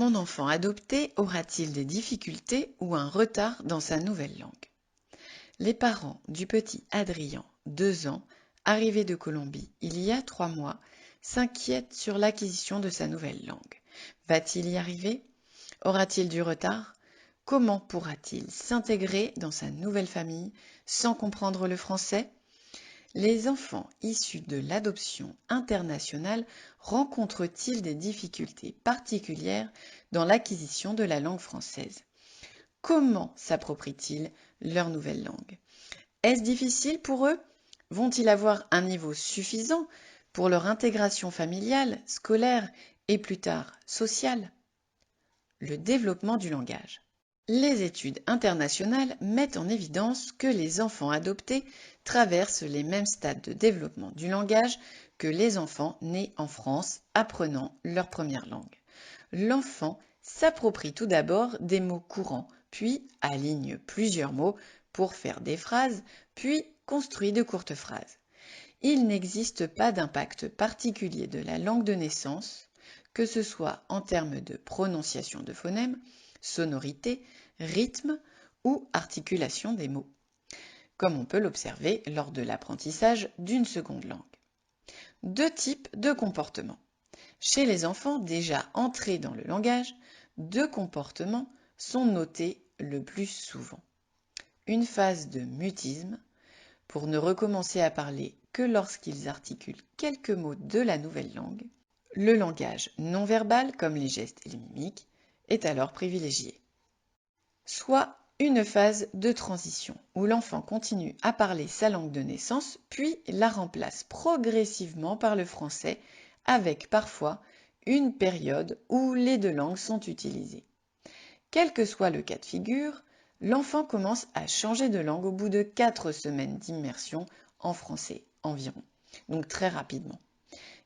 Mon enfant adopté aura-t-il des difficultés ou un retard dans sa nouvelle langue? Les parents du petit Adrien, 2 ans, arrivé de Colombie il y a 3 mois, s'inquiètent sur l'acquisition de sa nouvelle langue. Va-t-il y arriver? Aura-t-il du retard? Comment pourra-t-il s'intégrer dans sa nouvelle famille sans comprendre le français? Les enfants issus de l'adoption internationale rencontrent-ils des difficultés particulières dans l'acquisition de la langue française? Comment s'approprient-ils leur nouvelle langue? Est-ce difficile pour eux? Vont-ils avoir un niveau suffisant pour leur intégration familiale, scolaire et plus tard sociale? Le développement du langage. Les études internationales mettent en évidence que les enfants adoptés traversent les mêmes stades de développement du langage que les enfants nés en France apprenant leur première langue. L'enfant s'approprie tout d'abord des mots courants, puis aligne plusieurs mots pour faire des phrases, puis construit de courtes phrases. Il n'existe pas d'impact particulier de la langue de naissance, que ce soit en termes de prononciation de phonèmes, sonorité, rythme ou articulation des mots, comme on peut l'observer lors de l'apprentissage d'une seconde langue. 2 types de comportements. Chez les enfants déjà entrés dans le langage, 2 comportements sont notés le plus souvent. Une phase de mutisme, pour ne recommencer à parler que lorsqu'ils articulent quelques mots de la nouvelle langue. Le langage non verbal, comme les gestes et les mimiques, est alors privilégié. Soit une phase de transition, où l'enfant continue à parler sa langue de naissance, puis la remplace progressivement par le français, avec parfois une période où les 2 langues sont utilisées. Quel que soit le cas de figure, l'enfant commence à changer de langue au bout de 4 semaines d'immersion en français environ, donc très rapidement.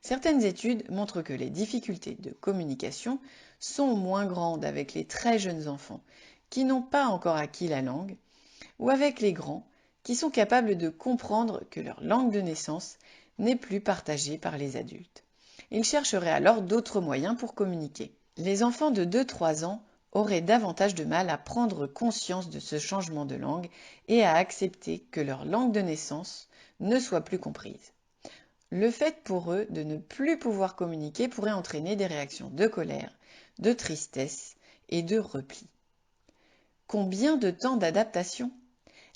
Certaines études montrent que les difficultés de communication sont moins grandes avec les très jeunes enfants qui n'ont pas encore acquis la langue, ou avec les grands qui sont capables de comprendre que leur langue de naissance n'est plus partagée par les adultes. Ils chercheraient alors d'autres moyens pour communiquer. Les enfants de 2-3 ans auraient davantage de mal à prendre conscience de ce changement de langue et à accepter que leur langue de naissance ne soit plus comprise. Le fait pour eux de ne plus pouvoir communiquer pourrait entraîner des réactions de colère, de tristesse et de repli. Combien de temps d'adaptation?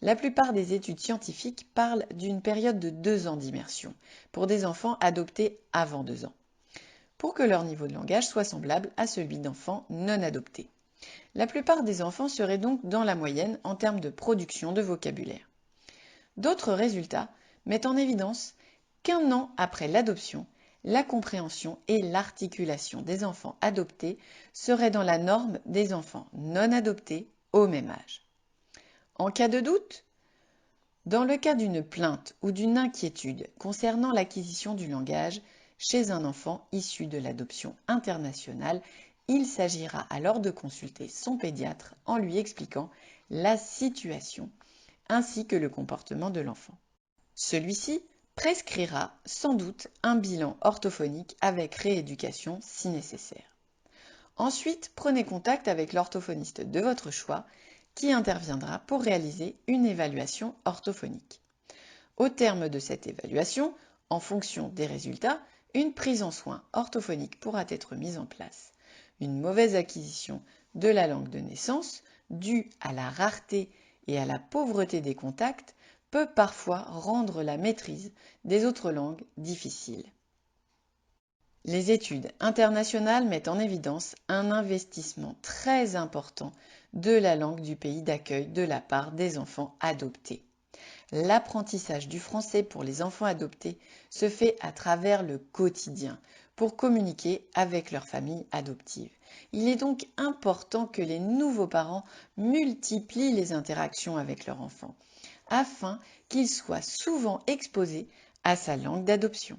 La plupart des études scientifiques parlent d'une période de 2 ans d'immersion pour des enfants adoptés avant 2 ans, pour que leur niveau de langage soit semblable à celui d'enfants non adoptés. La plupart des enfants seraient donc dans la moyenne en termes de production de vocabulaire. D'autres résultats mettent en évidence qu'1 an après l'adoption, la compréhension et l'articulation des enfants adoptés seraient dans la norme des enfants non adoptés au même âge. En cas de doute, dans le cas d'une plainte ou d'une inquiétude concernant l'acquisition du langage chez un enfant issu de l'adoption internationale, il s'agira alors de consulter son pédiatre en lui expliquant la situation ainsi que le comportement de l'enfant. Celui-ci prescrira sans doute un bilan orthophonique avec rééducation si nécessaire. Ensuite, prenez contact avec l'orthophoniste de votre choix qui interviendra pour réaliser une évaluation orthophonique. Au terme de cette évaluation, en fonction des résultats, une prise en soin orthophonique pourra être mise en place. Une mauvaise acquisition de la langue de naissance, due à la rareté et à la pauvreté des contacts, peut parfois rendre la maîtrise des autres langues difficile. Les études internationales mettent en évidence un investissement très important de la langue du pays d'accueil de la part des enfants adoptés. L'apprentissage du français pour les enfants adoptés se fait à travers le quotidien pour communiquer avec leur famille adoptive. Il est donc important que les nouveaux parents multiplient les interactions avec leur enfant afin qu'il soit souvent exposé à sa langue d'adoption.